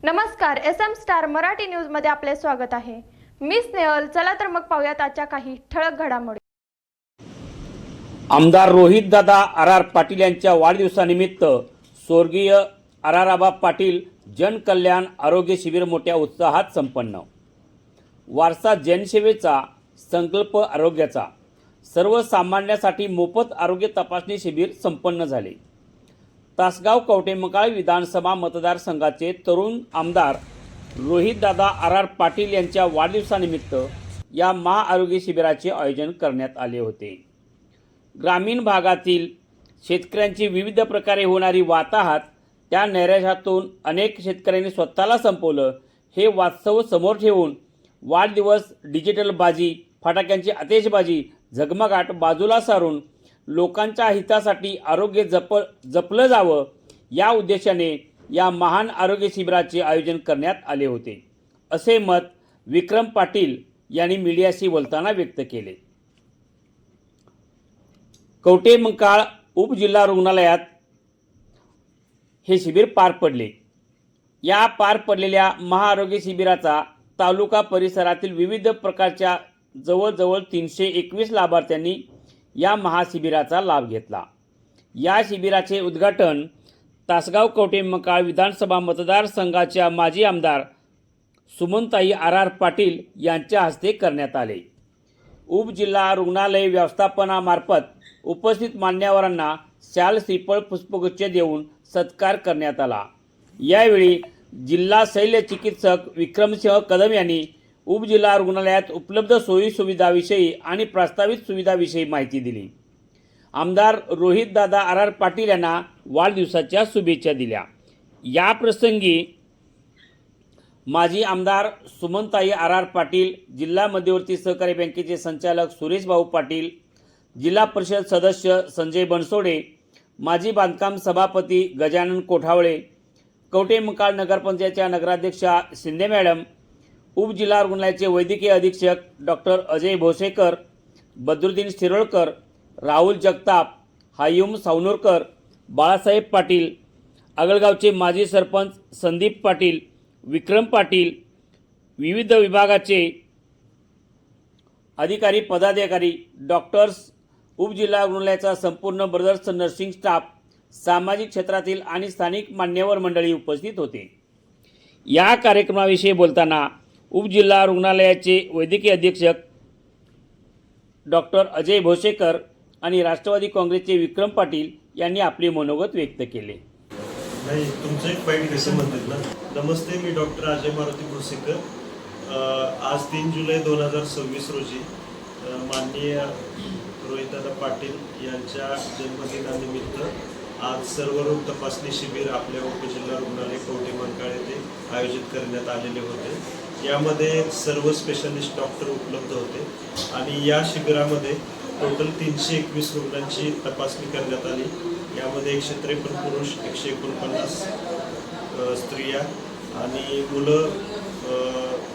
नमस्कार, SM star Marathi news मध्ये आपले स्वागत आहे। मी स्नेहल। चला तर मग पाहूयात आजच्या काही ठळक घडामोडी। आमदार रोहितदादा आर पाटील यांच्या वाढदिवसानिमित्त स्वर्गीय आबा पाटील जनकल्याण आरोग्य शिबिर मोठ्या उत्साहात संपन्न। वारसा जनसेवेचा संकल्प आरोग्याचा सर्वसामान्यांसाठी मोफत आरोग्य तपासणी शिबिर संपन्न झाले। तासगाव कवठेमंकाळ विधानसभा मतदारसंघाचे तरुण आमदार रोहितदादा आर पाटील यांच्या वाढदिवसानिमित्त या महाआरोग्य शिबिराचे आयोजन करण्यात आले होते। ग्रामीण भागातील शेतकऱ्यांची विविध प्रकारे होणारी वाताहत, त्या नैराश्यातून अनेक शेतकऱ्यांनी स्वतःला संपवलं, हे वास्तव समोर ठेवून वाढदिवस डिजिटल बाजी, फटाक्यांची आतिषबाजी, झगमगाट बाजूला सारून लोकांच्या हितासाठी आरोग्य जपलं जावं या उद्देशाने या महान आरोग्य शिबिराचे आयोजन करण्यात आले होते, असे मत विक्रम पाटील यांनी मीडियाशी बोलताना व्यक्त केले। कवठेमंकाळ उपजिल्हा रुग्णालयात हे शिबिर पार पडले। या पार पडलेल्या महाआरोग्य शिबिराचा तालुका परिसरातील विविध प्रकारच्या जवळजवळ 321 लाभार्थ्यांनी या महाशिबिराचा लाभ घेतला। या शिबिराचे उद्घाटन तासगाव कवठेमंकाळ विधानसभा मतदारसंघाच्या माजी आमदार सुमनताई आर पाटील यांच्या हस्ते करण्यात आले। उपजिल्हा रुग्णालय व्यवस्थापनामार्फत उपस्थित मान्यवरांना शाल, श्रीफळ, पुष्पगुच्छ देऊन सत्कार करण्यात आला। यावेळी जिल्हा शल्य चिकित्सक विक्रमसिंह कदम यांनी उपजिल्हा रुग्णालयात उपलब्ध सोयी सुविधाविषयी आणि प्रस्तावित सुविधाविषयी माहिती दिली। आमदार रोहितदादा आर पाटील यांना वाढदिवसाच्या शुभेच्छा दिल्या। या प्रसंगी माजी आमदार सुमनताई आर पाटील, जिल्हा मध्यवर्ती सहकारी बँकेचे संचालक सुरेश भाऊ पाटील, जिल्हा परिषद सदस्य संजय बनसोडे, माजी बांधकाम सभापती गजानन कोठावळे, कवठेमंकाळ नगरपंचायतच्या नगराध्यक्षा शिंदे मॅडम, उपजिल्हा रुग्णालयाचे वैद्यकीय अधीक्षक डॉक्टर अजय भोसेकर, बद्रुद्दीन शिरोळकर, राहुल जगताप, हायूम सावनूरकर, बाळासाहेब पाटील, आगळगावचे माजी सरपंच संदीप पाटील, विक्रम पाटील, विविध विभागाचे अधिकारी पदाधिकारी, डॉक्टर्स, उपजिल्हा रुग्णालयाचा संपूर्ण ब्रदर्स नर्सिंग स्टाफ, सामाजिक क्षेत्रातील आणि स्थानिक मान्यवर मंडळी उपस्थित होते। या कार्यक्रमाविषयी बोलताना उपजिल्हा रुग्णालयाचे वैद्यकीय अधीक्षक डॉक्टर अजय भोसेकर आणि राष्ट्रवादी काँग्रेसचे विक्रम पाटील यांनी आपले मनोगत व्यक्त केले। नाही, तुमचं एक पॉईंट कसं म्हणतात ना। नमस्ते, मी डॉक्टर अजय मारुती भोसेकर। आज 3 जुलै 2026 रोजी माननीय रोहितदादा पाटील यांच्या जन्मदिनानिमित्त आज सर्वरोग तपासणी शिबिर आपल्या उपजिल्हा रुग्णालय कवठेमंकाळ येथे आयोजित करण्यात आलेले होते। यामध्ये सर्व स्पेशालिस्ट डॉक्टर उपलब्ध होते आणि या शिबिरामध्ये टोटल 321 रुग्णांची तपासणी करण्यात आली। यामध्ये 153 पुरुष, 149 स्त्रिया आणि मुलं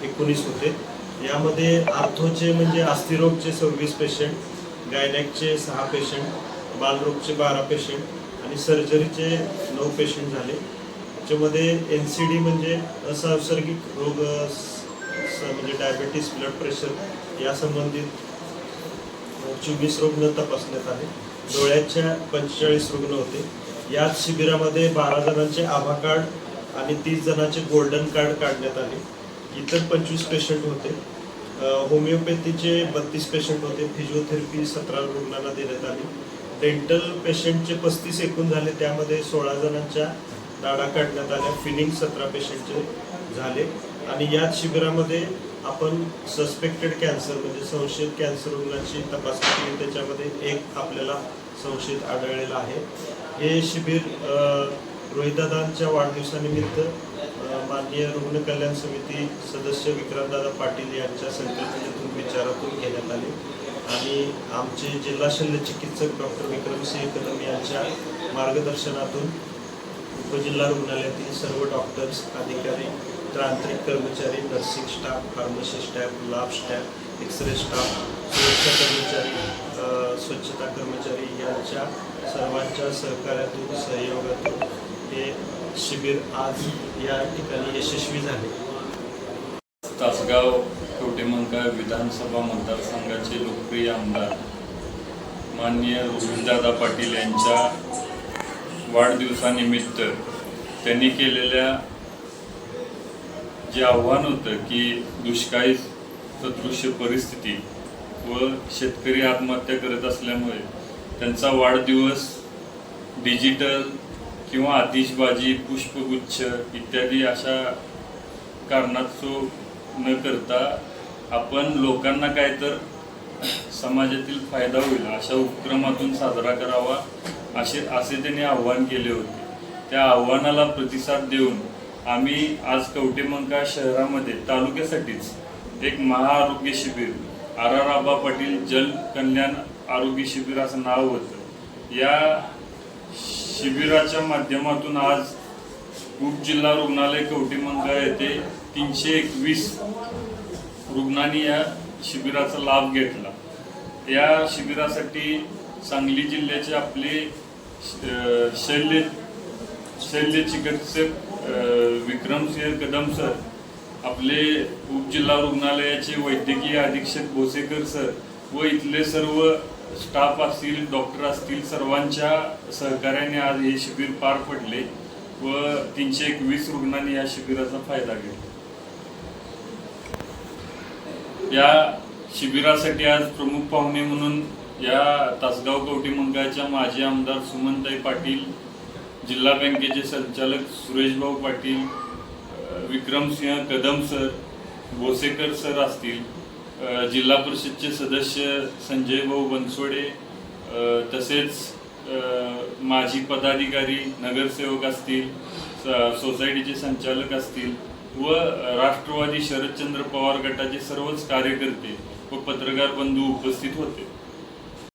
19 होते। यामध्ये आर्थोचे म्हणजे अस्थिरोगचे 26 पेशंट, गायनॅकचे 6 पेशंट, बालरोगचे 12 पेशंट आणि सर्जरीचे 9 पेशंट झाले। त्याच्यामध्ये NCD म्हणजे असंसर्गिक रोग म्हणजे डायबिटीस, ब्लड प्रेशर या संबंधित 24 रुग्ण तपासण्यात आले। डोळ्याच्या 45 रुग्ण होते। याच शिबिरामध्ये 12 जणांचे आभा कार्ड आणि 30 जणांचे गोल्डन कार्ड काढण्यात आले। इतर 25 पेशंट होते। होमिओपॅथीचे 32 पेशंट होते। फिजिओथेरपी 17 रुग्णांना देण्यात आली। डेंटल पेशंटचे 35 एकूण झाले, त्यामध्ये 16 जणांच्या दाढा काढण्यात आल्या। फिलिंग 17 पेशंटचे झाले आणि याच शिबिरामध्ये आपण सस्पेक्टेड कॅन्सर म्हणजे संशयित कॅन्सर रुग्णांची तपासणी केली। त्याच्यामध्ये एक आपल्याला संशयित आढळलेला आहे। हे शिबिर रोहितदादांच्या वाढदिवसानिमित्त माननीय रुग्ण कल्याण समिती सदस्य विक्रमदादा पाटील यांच्या संकल्पनेतून विचारातून घेण्यात आले आणि आमचे जिल्हा शल्य चिकित्सक डॉक्टर विक्रमसिंह कदम यांच्या मार्गदर्शनातून उपजिल्हा रुग्णालयातील सर्व डॉक्टर्स, अधिकारी, तांत्रिक कर्मचारी, nursing staff, pharmacy staff, lab staff, x ray staff, सुरक्षा कर्मचारी, स्वच्छता कर्मचारी यांच्या सर्वांच्या सहकार्यातून, सहयोगातून हे शिबिर आज या ठिकाणी यशस्वी झाले. तासगाव कवठेमंकाळ विधानसभा मतदारसंघाचे लोकप्रिय आमदार माननीय रोहितदादा पाटील यांच्या वाढदिवसानिमित्त त्यांनी केलेल्या जे आव्हान होतं की दुष्काळी सदृश्य परिस्थिती व शेतकरी आत्महत्या करत असल्यामुळे त्यांचा वाढदिवस डिजिटल किंवा आतिषबाजी, पुष्पगुच्छ इत्यादी अशा कारणास्तव न करता आपण लोकांना काय तर समाजातील फायदा होईल अशा उपक्रमातून साजरा करावा असे त्यांनी आव्हान केले होते. त्या आव्हानाला प्रतिसाद देऊन आम्ही आज कवठेमंकाळ शहरामध्ये तालुक्यासाठीच एक महाआरोग्य शिबिर RR आबा पाटील जल कल्याण आरोग्य शिबिर असं नाव होतं. या शिबिराच्या माध्यमातून आज उपजिल्हा रुग्णालय कवठेमंकाळ येथे 321 रुग्णांनी या शिबिराचा लाभ घेतला. या शिबिरासाठी सांगली जिल्ह्याचे आपले शल्य चिकित्सक विक्रमसिंह कदम सर, आपले उपजिल्हा रुग्णालयाचे वैद्यकीय अधीक्षक भोसेकर सर व इथले सर्व स्टाफ असतील, डॉक्टर असतील, सर्वांच्या सहकार्याने आज हे शिबिर पार पडले व 321 रुग्णांनी या शिबिराचा फायदा घेतला. या शिबिरासाठी आज प्रमुख पाहुणे म्हणून या तासगाव कवठेमंकाळच्या माजी आमदार सुमनताई पाटील, जिल्हा बँकेचे संचालक सुरेशभाऊ पाटील, विक्रमसिंह कदम सर, भोसेकर सर असतील, जिल्हा परिषदचे सदस्य संजय भाऊ बनसोडे, तसेच माजी पदाधिकारी, नगरसेवक असतील, सोसायटीचे संचालक असतील व राष्ट्रवादी शरदचंद्र पवार गटाचे सर्वच कार्यकर्ते व पत्रकार बंधू उपस्थित होते.